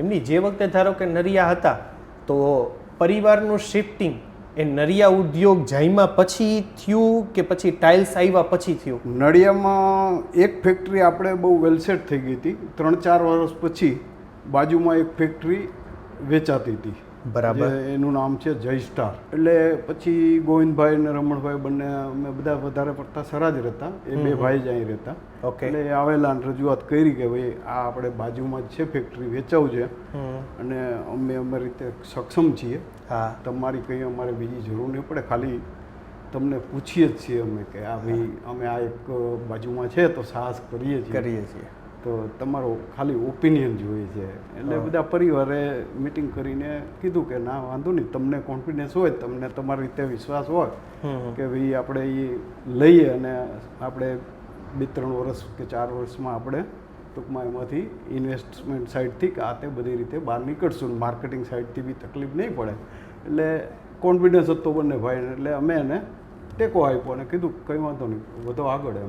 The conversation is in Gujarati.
એમની જે વખતે ધારો કે નરિયા હતા તો પરિવારનું શિફ્ટિંગ એ નરિયા ઉદ્યોગ જાયમાં પછી થયું કે પછી ટાઇલ્સ આવ્યા પછી થયું? નડિયામાં એક ફેક્ટરી આપણે બહુ વેલસેટ થઈ ગઈ હતી. 3-4 વર્ષ પછી બાજુમાં એક ફેક્ટરી વેચાતી હતી. બરાબર. એનું નામ છે જય સ્ટાર. એટલે પછી ગોવિંદભાઈ અને રમણભાઈ બંને અમે બધા વધારે પડતા સરા જ રહેતા. એ બે ભાઈ જ અહીં રહેતા. એટલે આવેલા અને રજૂઆત કરી કે ભાઈ આ આપણે બાજુમાં જ છે ફેક્ટરી, વેચાવું છે અને અમે અમારી રીતે સક્ષમ છીએ. તમારી કંઈ અમારે બીજી જરૂર નહીં પડે, ખાલી તમને પૂછીએ જ છીએ અમે કે આ ભાઈ અમે આ એક બાજુમાં છે તો સાહસ કરીએ છીએ તો તમારો ખાલી ઓપિનિયન જોઈએ છે. એટલે બધા પરિવારે મિટિંગ કરીને કીધું કે ના વાંધો નહીં, તમને કોન્ફિડન્સ હોય, તમને તમારી રીતે વિશ્વાસ હોય કે ભાઈ આપણે એ લઈએ અને આપણે 2-3 વર્ષ કે 4 વર્ષમાં આપણે ટૂંકમાં એમાંથી ઇન્વેસ્ટમેન્ટ સાઇડથી કે આ તે બધી રીતે બહાર નીકળશું, માર્કેટિંગ સાઇડથી બી તકલીફ નહીં પડે. એટલે કોન્ફિડન્સ હતો બંને ભાઈને. એટલે અમે એને ટેકો આપ્યો અને કીધું કંઈ વાંધો નહીં, વધો આગળ એમ.